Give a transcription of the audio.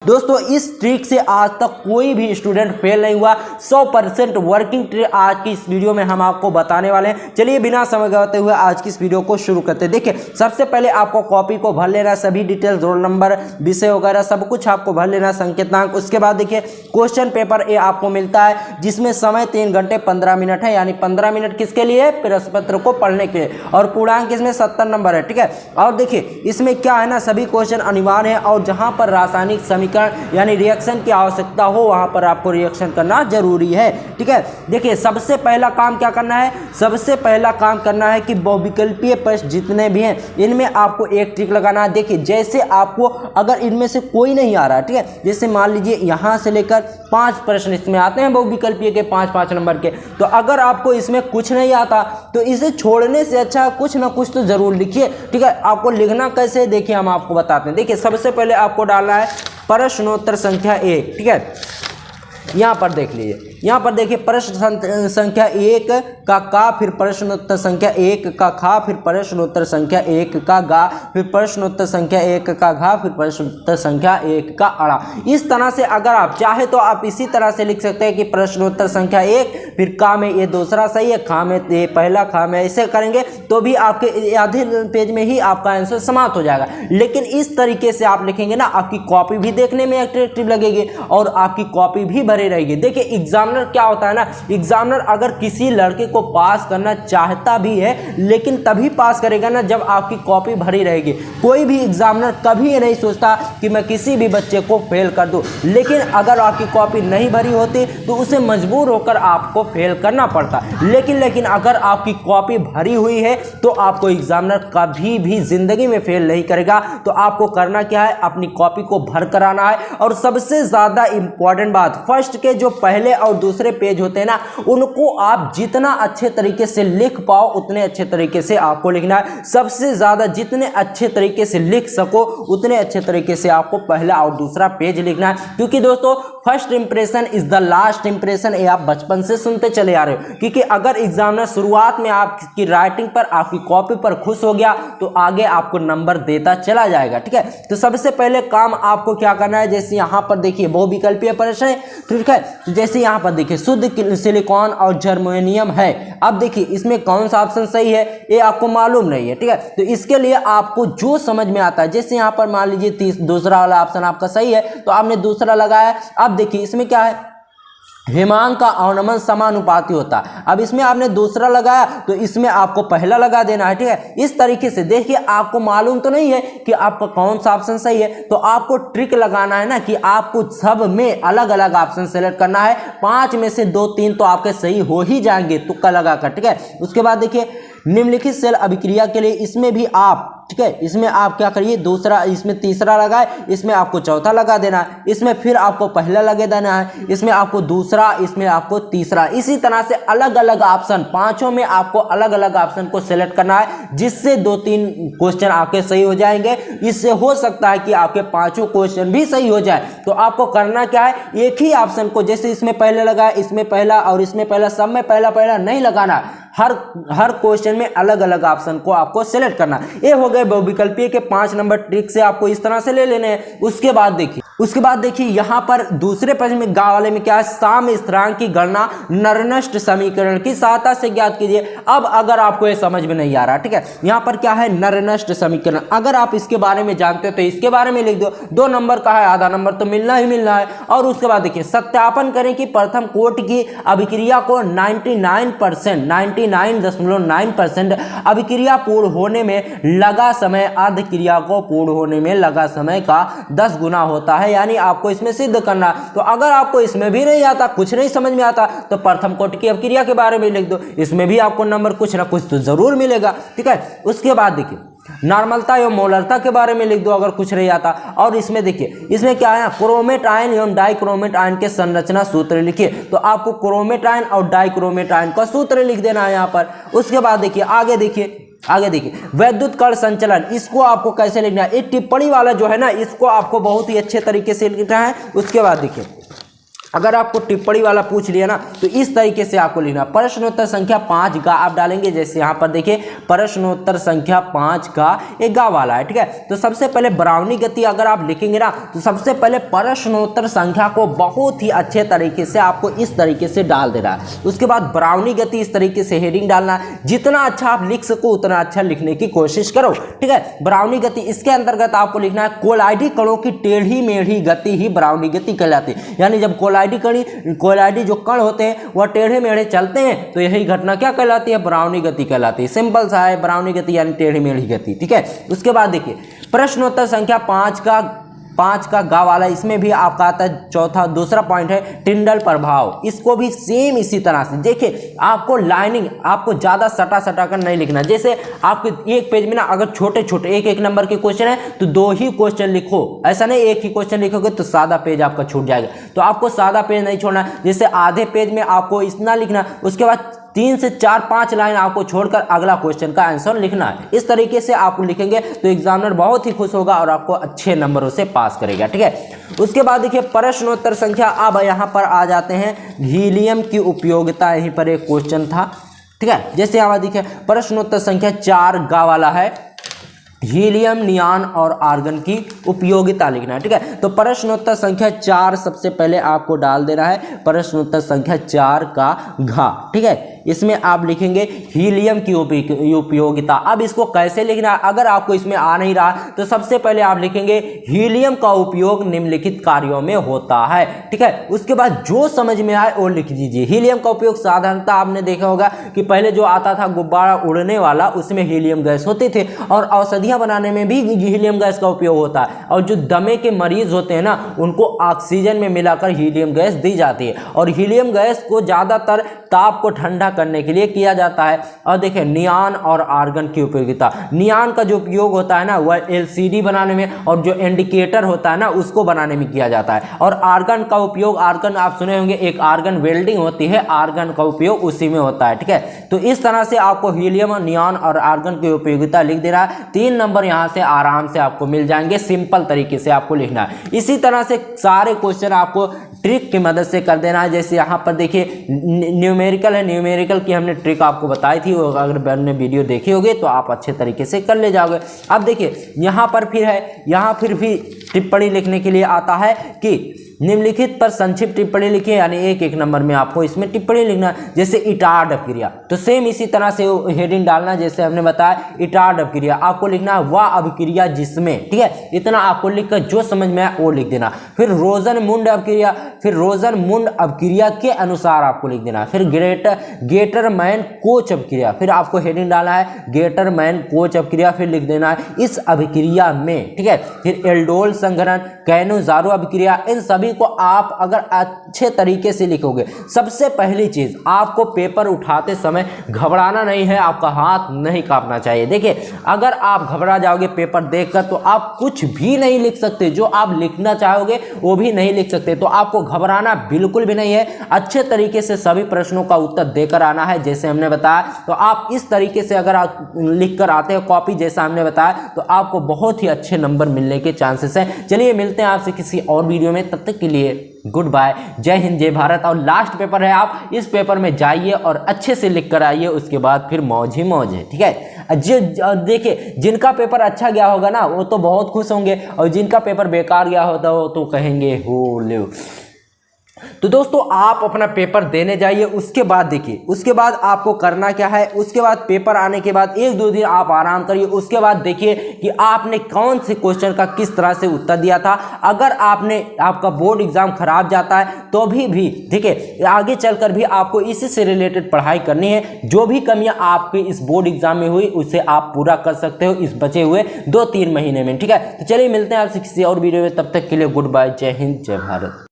दोस्तों इस ट्रिक से आज तक कोई भी स्टूडेंट फेल नहीं हुआ। 100% वर्किंग ट्रिक आज की इस वीडियो में हम आपको बताने वाले हैं। चलिए बिना समय गवाते हुए आज की इस वीडियो को शुरू करते हैं। देखिए सबसे पहले आपको कॉपी को भर लेना, सभी डिटेल्स, रोल नंबर, विषय वगैरह सब कुछ आपको भर लेना, संकेतांक। उसके बाद देखिए क्वेश्चन पेपर ए आपको मिलता है जिसमें समय 3 घंटे 15 मिनट है, यानी 15 मिनट किसके लिए, प्रश्न पत्र को पढ़ने के लिए, और पूर्णांक इसमें 70 नंबर है। ठीक है, और देखिए इसमें क्या है ना, सभी क्वेश्चन अनिवार्य है और जहां पर रासायनिक समीकरण यानी रिएक्शन की आवश्यकता हो वहां पर आपको रिएक्शन करना जरूरी है। ठीक है, देखिए सबसे पहला काम क्या करना है, सबसे पहला काम करना है कि बहुविकल्पीय प्रश्न जितने भी हैं इनमें आपको एक ट्रिक लगाना है। देखिए जैसे आपको अगर इनमें से कोई नहीं आ रहा, ठीक है, जैसे मान लीजिए यहां से लेकर 5 प्रश्न इसमें आते हैं बहुविकल्पीय के 5-5 नंबर के, तो अगर आपको इसमें कुछ नहीं आता तो इसे छोड़ने से अच्छा कुछ ना कुछ तो जरूर लिखिए। ठीक है, आपको लिखना कैसे देखिए हम आपको बताते हैं। देखिए सबसे पहले आपको डालना है प्रश्नोत्तर संख्या 1। ठीक है, यहाँ पर देख लीजिए, यहाँ पर देखिए प्रश्न संख्या 1 का फिर प्रश्नोत्तर संख्या 1 का खा, फिर प्रश्नोत्तर संख्या 1 का गा, फिर प्रश्नोत्तर संख्या 1 का घा, फिर प्रश्नोत्तर संख्या 1 का अड़ा। इस तरह से अगर आप चाहे तो आप इसी तरह से लिख सकते हैं कि प्रश्नोत्तर संख्या 1, फिर का में ये दूसरा सही है, खा में ये पहला, खा में ऐसे करेंगे तो भी आपके आधे पेज में ही आपका आंसर समाप्त हो जाएगा। लेकिन इस तरीके से आप लिखेंगे ना, आपकी कॉपी भी देखने में अट्रैक्टिव लगेगी और आपकी कॉपी भी भरी रहेगी। देखिए एग्जामिनर क्या होता है ना, एग्जामिनर अगर किसी लड़के को पास करना चाहता भी है लेकिन तभी पास करेगा ना जब आपकी कॉपी भरी रहेगी। कोई भी एग्जामिनर कभी ये नहीं सोचता कि मैं किसी भी बच्चे को फेल कर दूं, लेकिन अगर आपकी कॉपी नहीं भरी होती तो उसे मजबूर होकर आपको फेल करना पड़ता। लेकिन अगर आपकी कॉपी भरी हुई है तो आपको एग्जामिनर कभी भी जिंदगी में फेल नहीं करेगा। तो आपको करना क्या है, अपनी कॉपी को भर कराना है। और सबसे ज्यादा इंपॉर्टेंट बात, फर्स्ट के जो पहले और दूसरे पेज होते हैं ना, उनको आप जितना अच्छे तरीके से लिख पाओ उतने अच्छे तरीके से आपको लिखना है। सबसे ज्यादा जितने अच्छे तरीके से लिख सको उतने अच्छे तरीके से आपको पहला और दूसरा पेज लिखना है। क्योंकि दोस्तों first impression is the last impression, ये आप बचपन से सुनते चले आ रहे हो। क्योंकि अगर एग्जामिनर शुरुआत में आपकी राइटिंग पर, आपकी कॉपी पर खुश हो गया तो आगे आपको नंबर देता चला जाएगा। ठीक है, तो सबसे पहले काम आपको क्या करना है, जैसे यहां पर देखिए बहुविकल्पीय प्रश्न है। ठीक है, जैसे यहां पर देखिए शुद्ध सिलिकॉन और जर्मेनियम है। अब देखिए इसमें कौन सा ऑप्शन सही है ये आपको मालूम नहीं है। ठीक है, तो इसके लिए आपको जो समझ में आता है, जैसे यहां पर मान लीजिए दूसरा वाला ऑप्शन आपका सही है तो आपने दूसरा लगाया। अब देखिए इसमें क्या है, हिमांक का अवनमन समानुपाती होता है। अब इसमें आपने दूसरा लगाया तो इसमें आपको पहला लगा देना है। ठीक है, इस तरीके से देखिए आपको मालूम तो नहीं है कि आपका कौन सा ऑप्शन सही है, तो आपको ट्रिक लगाना है ना कि आपको सब में अलग अलग ऑप्शन सेलेक्ट करना है। 5 में से 2-3 तो आपके सही हो ही जाएंगे तुक्का लगाकर। ठीक है, उसके बाद देखिए निम्नलिखित सेल अभिक्रिया के लिए इसमें भी आप, ठीक है, इसमें आप क्या करिए, दूसरा, इसमें तीसरा लगाए, इसमें आपको चौथा लगा देना है, इसमें फिर आपको पहला लगा देना है, इसमें आपको दूसरा, इसमें आपको तीसरा। इसी तरह से अलग अलग ऑप्शन, 5 में आपको अलग अलग ऑप्शन को सिलेक्ट करना है, जिससे 2-3 क्वेश्चन आपके सही हो जाएंगे। इससे हो सकता है कि आपके 5 क्वेश्चन भी सही हो जाए। तो आपको करना क्या है, एक ही ऑप्शन को, जैसे इसमें पहले लगाए, इसमें पहला और इसमें पहला, सब में पहला पहला नहीं लगाना, हर क्वेश्चन में अलग अलग ऑप्शन को आपको सिलेक्ट करना। ये हो गए बहुविकल्पीय के 5 नंबर ट्रिक से आपको इस तरह से ले लेने हैं। उसके बाद देखिए यहाँ पर दूसरे प्रश्न में गा वाले में क्या है, साम्य स्थिरांक की गणना नरनष्ट समीकरण की सहायता से ज्ञात कीजिए। अब अगर आपको ये समझ में नहीं आ रहा, ठीक है, यहाँ पर क्या है नरनष्ट समीकरण, अगर आप इसके बारे में जानते हो तो इसके बारे में लिख दो। 2 नंबर का है, आधा नंबर तो मिलना ही मिलना है। और उसके बाद देखिए सत्यापन करें कि प्रथम कोटि की अभिक्रिया को 99.9% अभिक्रिया पूर्ण होने में लगा समय अर्ध क्रिया को पूर्ण होने में लगा समय का 10 गुना होता है। यानी आपको इसमें सिद्ध करना। तो अगर आपको इसमें भी नहीं आता, कुछ नहीं समझ में आता, तो प्रथम कोटि की अभिक्रिया के बारे में लिख दो, इसमें भी आपको नंबर कुछ ना कुछ तो जरूर मिलेगा। ठीक है, उसके बाद देखिए नॉर्मलता एवं मोलरता के बारे में लिख दो अगर कुछ नहीं आता। और इसमें देखिए इसमें क्या है, क्रोमेट आयन एवं डाइक्रोमेट आयन के संरचना सूत्र लिखिए। तो आपको क्रोमेट आयन और डाइक्रोमेट आयन का सूत्र लिख देना है यहाँ पर। उसके बाद देखिए आगे देखिए वैद्युत कण संचलन, इसको आपको कैसे लिखना है, ये टिप्पणी वाला जो है ना, इसको आपको बहुत ही अच्छे तरीके से लिखना है। उसके बाद देखिए अगर आपको टिप्पणी वाला पूछ लिया ना तो इस तरीके से आपको लिखना। प्रश्नोत्तर संख्या 5 का आप डालेंगे, जैसे यहाँ पर देखिए प्रश्नोत्तर संख्या 5 का एक गा वाला है, ठीक है। तो सबसे पहले बरावनी गति अगर आप लिखेंगे ना तो सबसे पहले प्रश्नोत्तर संख्या को बहुत ही अच्छे तरीके से आपको इस तरीके से डाल देना है। उसके बाद बरावनी गति इस तरीके से हेडिंग डालना है। जितना अच्छा आप लिख सको उतना अच्छा लिखने की कोशिश करो, ठीक है। बरावनी गति इसके अंतर्गत आपको लिखना है कोलाइडी कणों की टेढ़ी मेढ़ी गति ही बरावनी गति कहलाती है। यानी जब कोलाइडी जो कण होते हैं वह टेढ़े मेढ़े चलते हैं तो यही घटना क्या कहलाती है, बरावनी गति कहलाती है। सिंपल सा है, बरावनी गति यानी टेढ़ी मेढ़ी गति, ठीक है। उसके बाद देखिए प्रश्नोत्तर संख्या 5 का गा वाला, इसमें भी आपका आता है चौथा दूसरा पॉइंट है टिंडल प्रभाव। इसको भी सेम इसी तरह से देखिए, आपको लाइनिंग आपको ज़्यादा सटा कर नहीं लिखना। जैसे आपके एक पेज में ना अगर छोटे छोटे एक नंबर के क्वेश्चन है तो 2 ही क्वेश्चन लिखो, ऐसा नहीं एक ही क्वेश्चन लिखोगे तो सादा पेज आपका छूट जाएगा। तो आपको सादा पेज नहीं छोड़ना, जैसे आधे पेज में आपको इतना लिखना, उसके बाद 3 से 4-5 लाइन आपको छोड़कर अगला क्वेश्चन का आंसर लिखना है। इस तरीके से आप लिखेंगे तो एग्जामिनर बहुत ही खुश होगा और आपको अच्छे नंबरों से पास करेगा, ठीक है। उसके बाद देखिए प्रश्नोत्तर संख्या, अब यहाँ पर आ जाते हैं हीलियम की उपयोगिता, यहीं पर एक क्वेश्चन था, ठीक है। जैसे यहाँ देखिए प्रश्नोत्तर संख्या 4 गा वाला है हीलियम, नियॉन और आर्गन की उपयोगिता लिखना है, ठीक है। तो प्रश्नोत्तर संख्या 4 सबसे पहले आपको डाल देना है, प्रश्नोत्तर संख्या 4 का घा, ठीक है। इसमें आप लिखेंगे हीलियम की उपयोगिता। अब इसको कैसे लिखना है, अगर आपको इसमें आ नहीं रहा तो सबसे पहले आप लिखेंगे हीलियम का उपयोग निम्नलिखित कार्यों में होता है, ठीक है। उसके बाद जो समझ में आए वो लिख दीजिए। हीलियम का उपयोग साधारणतः आपने देखा होगा कि पहले जो आता था गुब्बारा उड़ने वाला, उसमें हीलियम गैस होती थी और औषधियां बनाने में भी हीलियम गैस का उपयोग होता है। और जो दमे के मरीज होते हैं ना उनको ऑक्सीजन में मिलाकर हीलियम गैस दी जाती है और हीलियम गैस को ज़्यादातर ताप को ठंडा करने के लिए किया जाता है। और देखिए नियॉन और आर्गन की उपयोगिता, नियॉन का जो उपयोग होता है ना वह एलसीडी बनाने में और जो इंडिकेटर होता है ना उसको बनाने में किया जाता है। और आर्गन का उपयोग, आर्गन आप सुने होंगे, एक आर्गन वेल्डिंग होती है, आर्गन का उपयोग उसी में होता है, ठीक है। तो इस तरह से आपको हीलियम, नियॉन और आर्गन की उपयोगिता लिख देना है। 3 नंबर यहाँ से आराम से आपको मिल जाएंगे, सिंपल तरीके से आपको लिखना है। इसी तरह से सारे क्वेश्चन आपको ट्रिक की मदद से कर देना है। जैसे यहाँ पर देखिए न्यूमेरिकल है, न्यूमेरिकल की हमने ट्रिक आपको बताई थी, अगर आपने वीडियो देखी होगी तो आप अच्छे तरीके से कर ले जाओगे। अब देखिए यहाँ पर फिर है, यहाँ फिर भी टिप्पणी लिखने के लिए आता है कि निम्नलिखित पर संक्षिप्त टिप्पणी लिखिए, यानी एक नंबर में आपको इसमें टिप्पणी लिखना। जैसे इटार्ड अपक्रिया, तो सेम इसी तरह से हेडिंग डालना जैसे हमने बताया। इटार्ड अपक्रिया आपको लिखना है वह अपक्रिया जिसमें, ठीक है, इतना आपको लिखकर जो समझ में आए वो लिख देना। फिर रोजनमुंड अपक्रिया, फिर रोजनमुंड अपक्रिया के अनुसार आपको लिख देना। फिर गेटरमैन कोच अपक्रिया, फिर आपको हेडिंग डालना है गेटरमैन कोच अपक्रिया, फिर लिख देना है इस अभिक्रिया में, ठीक है। फिर एल्डोल संघनन, कैनो-ज़ारो अपक्रिया, इन सभी को आप अगर अच्छे तरीके से लिखोगे, सबसे पहली चीज आपको पेपर उठाते समय घबराना नहीं है, आपका हाथ नहीं कांपना चाहिए। देखिए अगर आप घबरा जाओगे पेपर देखकर तो आप कुछ भी नहीं लिख सकते, जो आप लिखना चाहोगे वो भी नहीं लिख सकते। तो आपको घबराना बिल्कुल भी नहीं है, अच्छे तरीके से सभी प्रश्नों का उत्तर देकर आना है जैसे हमने बताया। तो आप इस तरीके से अगर आप लिख कर आते हो कॉपी जैसा हमने बताया तो आपको बहुत ही अच्छे नंबर मिलने के चांसेस हैं। चलिए मिलते हैं आपसे किसी और वीडियो में, तब तक के लिए गुड बाय, जय हिंद जय भारत। और लास्ट पेपर है, आप इस पेपर में जाइए और अच्छे से लिख कर आइए, उसके बाद फिर मौज ही मौज है, ठीक है। देखिए जिनका पेपर अच्छा गया होगा ना वो तो बहुत खुश होंगे और जिनका पेपर बेकार गया होता वो तो कहेंगे हो ले। तो दोस्तों आप अपना पेपर देने जाइए, उसके बाद देखिए उसके बाद आपको करना क्या है। उसके बाद पेपर आने के बाद 1-2 दिन आप आराम करिए, उसके बाद देखिए कि आपने कौन से क्वेश्चन का किस तरह से उत्तर दिया था। अगर आपका बोर्ड एग्जाम खराब जाता है तो भी देखिए आगे चलकर भी आपको इसी से रिलेटेड पढ़ाई करनी है। जो भी कमियां आपके इस बोर्ड एग्जाम में हुई उसे आप पूरा कर सकते हो इस बचे हुए 2-3 महीने में, ठीक है। तो चलिए मिलते हैं आपसे किसी और वीडियो में, तब तक के लिए गुड बाय, जय हिंद जय भारत।